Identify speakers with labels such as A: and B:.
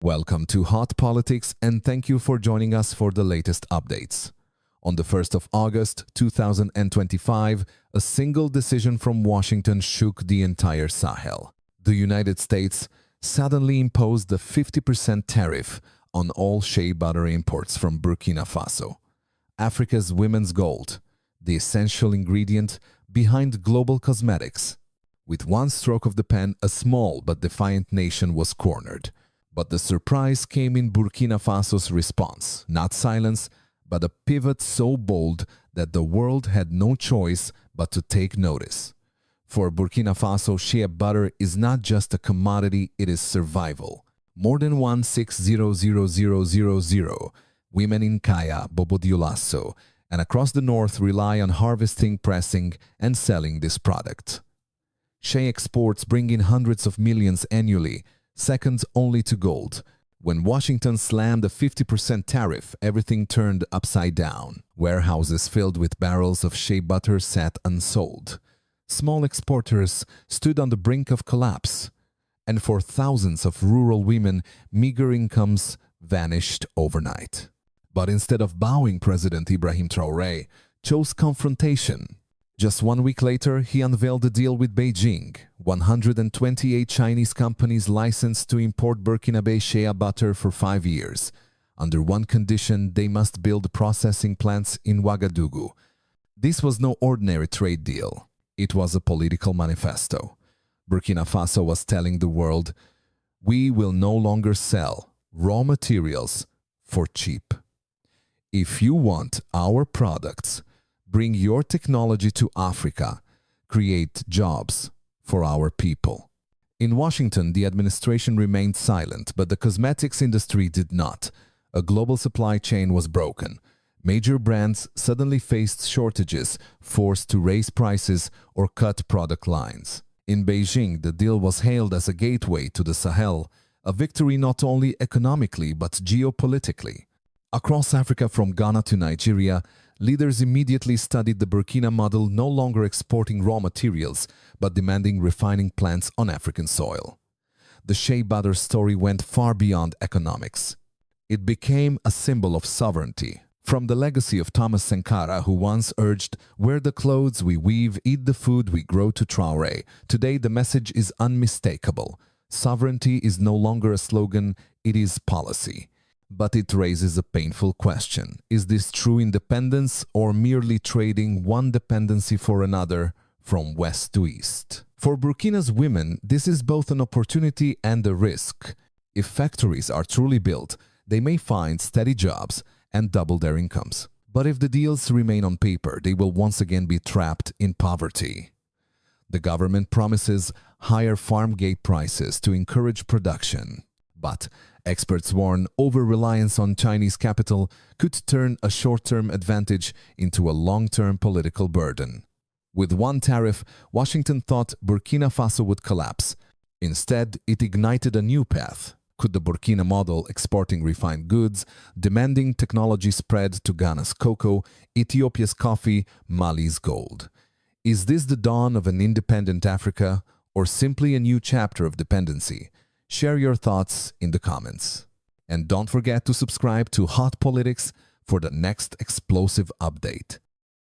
A: Welcome to Hot Politics and thank you for joining us for the latest updates. On the 1st of August 2025, a single decision from Washington shook the entire Sahel. The United States suddenly imposed a 50% tariff on all shea butter imports from Burkina Faso, Africa's women's gold, the essential ingredient behind global cosmetics. With one stroke of the pen, a small but defiant nation was cornered. But the surprise came in Burkina Faso's response, not silence, but a pivot so bold that the world had no choice but to take notice. For Burkina Faso, shea butter is not just a commodity, it is survival. More than 1,600,000 women in Kaya, Bobo Dioulasso, and across the north rely on harvesting, pressing, and selling this product. Shea exports bring in hundreds of millions annually, second only to gold. When Washington slammed a 50% tariff, everything turned upside down. Warehouses filled with barrels of shea butter sat unsold. Small exporters stood on the brink of collapse. And for thousands of rural women, meager incomes vanished overnight. But instead of bowing, President Ibrahim Traoré chose confrontation. Just 1 week later, he unveiled a deal with Beijing. 128 Chinese companies licensed to import Burkinabe shea butter for 5 years. Under one condition, they must build processing plants in Ouagadougou. This was no ordinary trade deal. It was a political manifesto. Burkina Faso was telling the world, we will no longer sell raw materials for cheap. If you want our products, bring your technology to Africa, create jobs for our people. In Washington, the administration remained silent, but the cosmetics industry did not. A global supply chain was broken. Major brands suddenly faced shortages, forced to raise prices or cut product lines. In Beijing, the deal was hailed as a gateway to the Sahel, a victory not only economically but geopolitically. Across Africa from Ghana to Nigeria, leaders immediately studied the Burkina model, no longer exporting raw materials, but demanding refining plants on African soil. The shea butter story went far beyond economics. It became a symbol of sovereignty. From the legacy of Thomas Sankara, who once urged, "Wear the clothes we weave, eat the food we grow," to Traoré, today the message is unmistakable. Sovereignty is no longer a slogan, it is policy. But it raises a painful question. Is this true independence or merely trading one dependency for another from west to east? For Burkina's women, this is both an opportunity and a risk. If factories are truly built, they may find steady jobs and double their incomes. But if the deals remain on paper, they will once again be trapped in poverty. The government promises higher farm gate prices to encourage production. But experts warn over-reliance on Chinese capital could turn a short-term advantage into a long-term political burden. With one tariff, Washington thought Burkina Faso would collapse. Instead, it ignited a new path. Could the Burkina model, exporting refined goods, demanding technology spread to Ghana's cocoa, Ethiopia's coffee, Mali's gold? Is this the dawn of an independent Africa or simply a new chapter of dependency? Share your thoughts in the comments. And don't forget to subscribe to Hot Politics for the next explosive update.